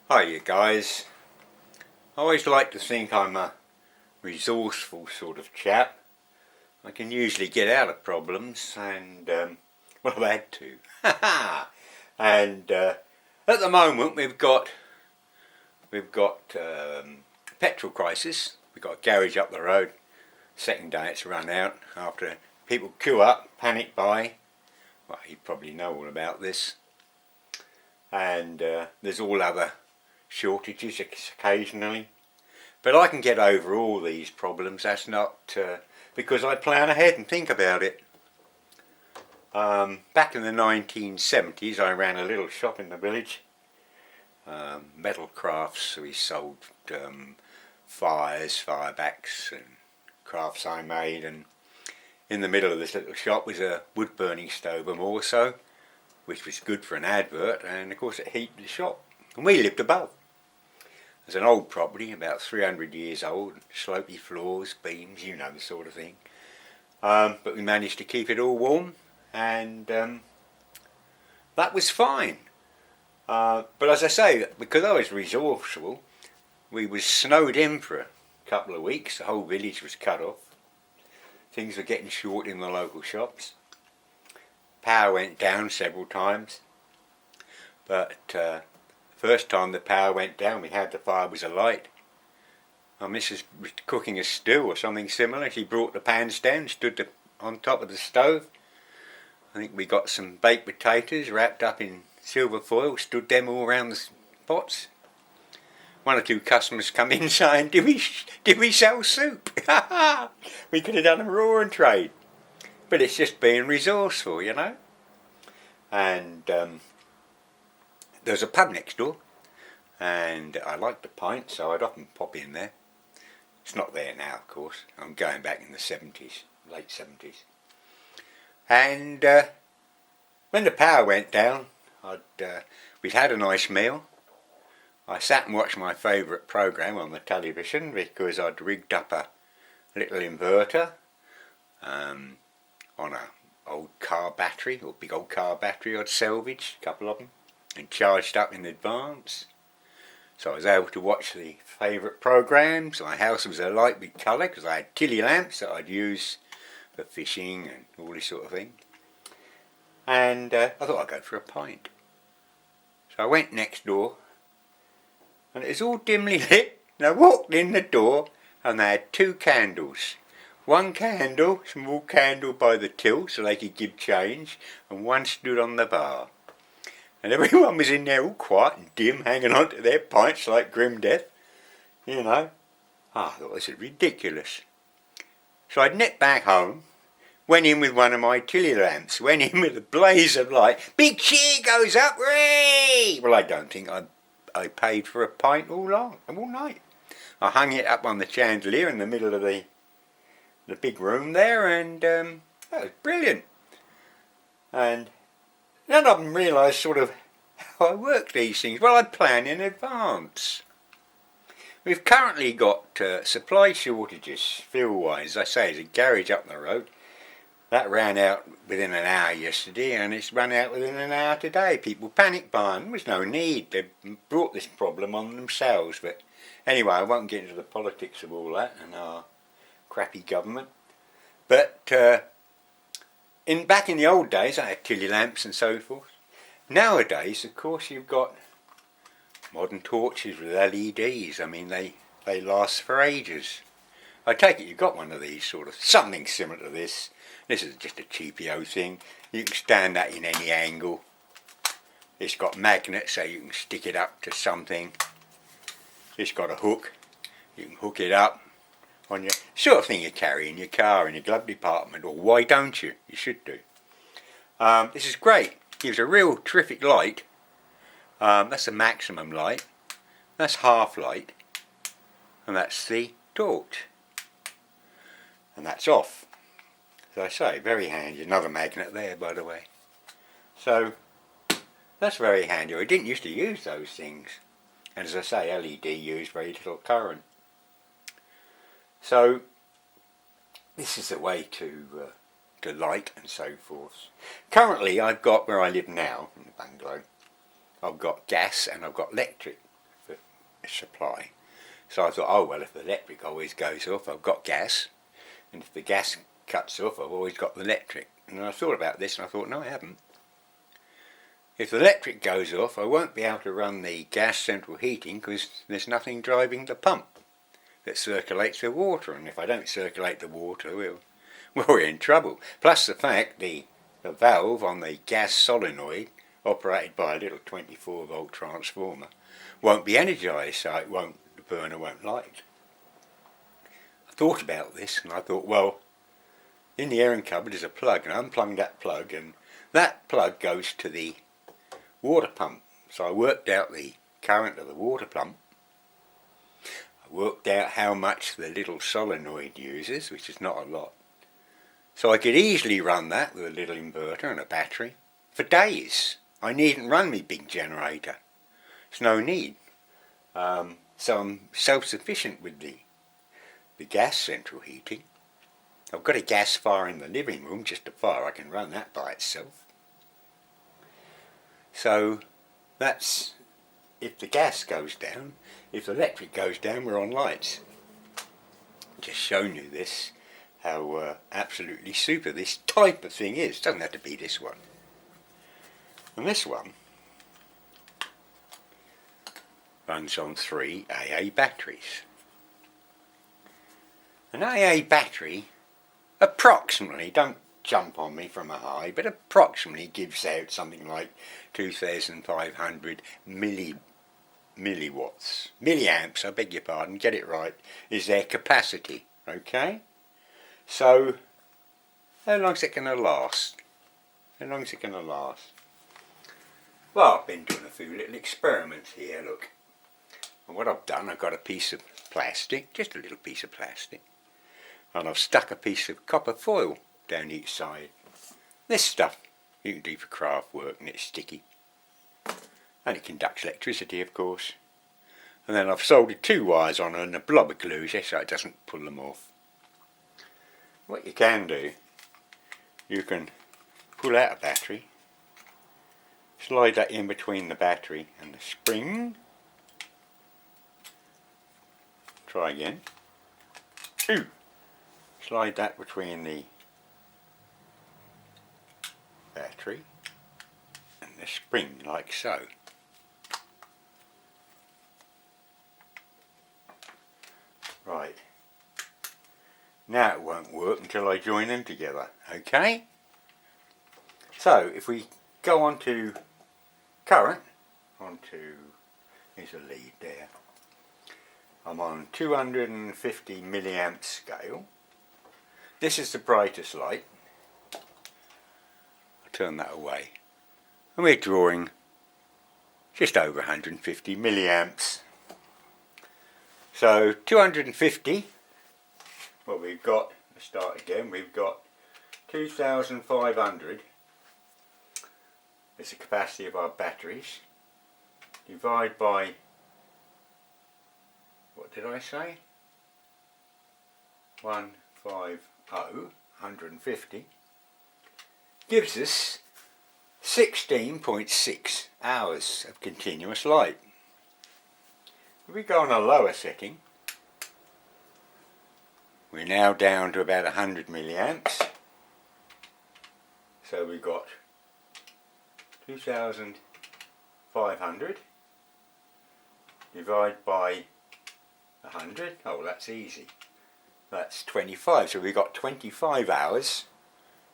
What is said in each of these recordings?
Hi you guys. I always like to think I'm a resourceful sort of chap. I can usually get out of problems and, well, I've had to. and at the moment we've got petrol crisis. We've got a garage up the road. Second day it's run out after people queue up, panic buy. Well, you probably know all about this. And there's all other shortages occasionally, but I can get over all these problems. That's not because I plan ahead and think about it. Back in the 1970s I ran a little shop in the village, metal crafts. We sold fires, firebacks and crafts I made, and in the middle of this little shop was a wood burning stove also, which was good for an advert, and of course it heated the shop. And we lived above. It's an old property, about 300 years old, slopey floors, beams, you know, the sort of thing. But we managed to keep it all warm, and that was fine. But as I say, because I was resourceful, we was snowed in for a couple of weeks. The whole village was cut off. Things were getting short in the local shops. Power went down several times, but first time the power went down, we had the fire was alight. My missus was cooking a stew or something similar. She brought the pans down, stood on top of the stove. I think we got some baked potatoes wrapped up in silver foil, stood them all around the pots. One or two customers come in saying, did we sell soup? We could have done a roaring trade. But it's just being resourceful, you know. And there's a pub next door, and I liked the pint, so I'd often pop in there. It's not there now, of course. I'm going back in the 70s, late 70s. And when the power went down, we'd had a nice meal. I sat and watched my favourite programme on the television because I'd rigged up a little inverter on a old car battery, or big old car battery I'd salvaged, a couple of them, and charged up in advance. So I was able to watch the favourite programmes. My house was alight with colour because I had tilly lamps that I'd use for fishing and all this sort of thing. And I thought I'd go for a pint. So I went next door, and it was all dimly lit, and I walked in the door and they had two candles. One candle, small candle by the till so they could give change, and one stood on the bar. And everyone was in there all quiet and dim, hanging on to their pints like grim death, you know. I thought this was ridiculous. So I'd nipped back home, went in with one of my tilly lamps, went in with a blaze of light. Big cheer goes up, hooray! Well, I don't think I paid for a pint all night. I hung it up on the chandelier in the middle of the big room there, and that was brilliant. And none of them realised sort of how I work these things. Well, I plan in advance. We've currently got supply shortages, fuel-wise. As I say, there's a garage up the road. That ran out within an hour yesterday, and it's run out within an hour today. People panic buying. There was no need. They brought this problem on themselves. But anyway, I won't get into the politics of all that and our crappy government. But back in the old days, I had tilly lamps and so forth. Nowadays, of course, you've got modern torches with LEDs. I mean, they last for ages. I take it you've got one of these, sort of something similar to this. This is just a cheapio thing. You can stand that in any angle. It's got magnets, so you can stick it up to something. It's got a hook. You can hook it up on your sort of thing you carry in your car, in your glove department, or why don't you? You should do. This is great. Gives a real terrific light. That's the maximum light. That's half light, and that's the torch. And that's off. As I say, very handy. Another magnet there, by the way. So that's very handy. I didn't used to use those things, and as I say, LED used very little current. So this is the way to light and so forth. Currently I've got, where I live now, in the bungalow, I've got gas and I've got electric. supply. So I thought, oh well, if the electric always goes off, I've got gas, and if the gas cuts off, I've always got the electric. And I thought about this, and I thought, no, I haven't. If the electric goes off, I won't be able to run the gas central heating because there's nothing driving the pump that circulates the water, and if I don't circulate the water, we're in trouble. Plus the fact the valve on the gas solenoid, operated by a little 24-volt transformer, won't be energised, so the burner won't light. I thought about this, and I thought, well, in the airing cupboard is a plug, and I unplugged that plug, and that plug goes to the water pump. So I worked out the current of the water pump. I worked out how much the little solenoid uses, which is not a lot. So I could easily run that with a little inverter and a battery for days. I needn't run me big generator. There's no need. So I'm self-sufficient with the gas central heating. I've got a gas fire in the living room, just a fire. I can run that by itself. So that's if the gas goes down. If the electric goes down, we're on lights. Just showing you this, how absolutely super this type of thing is. Doesn't have to be this one. And this one runs on 3 AA batteries. An AA battery approximately, don't jump on me from a high, but approximately gives out something like 2,500 milliamps, I beg your pardon, get it right, is their capacity, okay? So, how long is it going to last? How long is it going to last? Well, I've been doing a few little experiments here, look. And what I've done, I've got a piece of plastic, just a little piece of plastic, and I've stuck a piece of copper foil down each side. This stuff you can do for craft work, and it's sticky. And it conducts electricity, of course. And then I've soldered 2 wires on and a blob of glue so it doesn't pull them off. What you can do, you can pull out a battery, slide that in between the battery and the spring. Try again. 2. Slide that between the battery and the spring, like so. Right. Now it won't work until I join them together, okay? So if we go on to current, here's a lead there. I'm on 250 milliamp scale. This is the brightest light. I'll turn that away. And we're drawing just over 150 milliamps. So 250, well we've got, let's start again, we've got 2,500 is the capacity of our batteries. Divide by, what did I say? 150 gives us 16.6 hours of continuous light. If we go on a lower setting, we're now down to about 100 milliamps. So we've got 2,500 divide by 100. Oh, that's easy. That's 25. So we've got 25 hours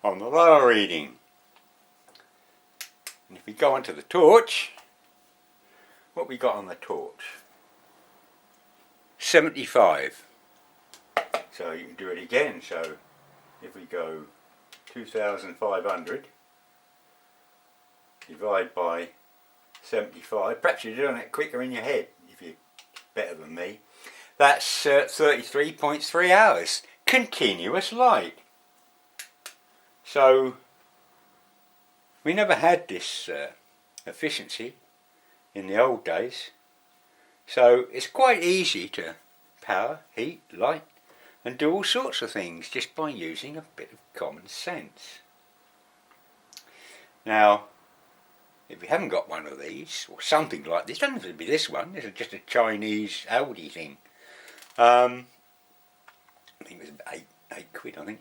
on the lower reading. And if we go onto the torch, what we got on the torch? 75. So you can do it again. So if we go 2,500 divide by 75, perhaps you're doing it quicker in your head if you're better than me, that's 33.3 hours continuous light. So we never had this efficiency in the old days, so it's quite easy to power, heat, light and do all sorts of things just by using a bit of common sense. Now if you haven't got one of these, or something like this, doesn't have to be this one, this is just a Chinese Aldi thing. I think it was about eight quid, I think.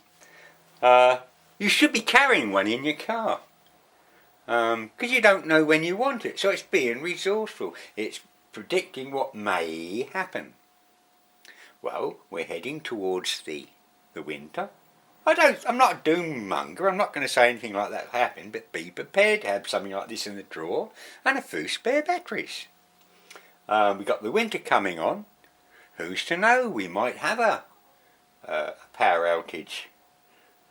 You should be carrying one in your car. Because you don't know when you want it. So it's being resourceful. It's predicting what may happen. Well, we're heading towards the winter. I'm not a doom monger. I'm not going to say anything like that will happen, but be prepared to have something like this in the drawer and a few spare batteries. We've got the winter coming on. Who's to know? We might have a power outage.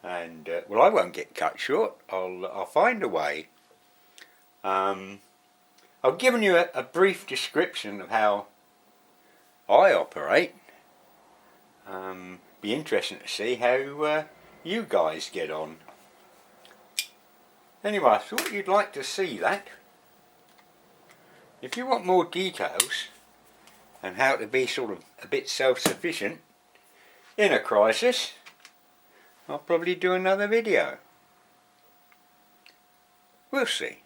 And well, I won't get cut short. I'll find a way. I've given you a brief description of how I operate. Be interesting to see how you guys get on. Anyway, I thought you'd like to see that. If you want more details and how to be sort of a bit self-sufficient in a crisis, I'll probably do another video. We'll see.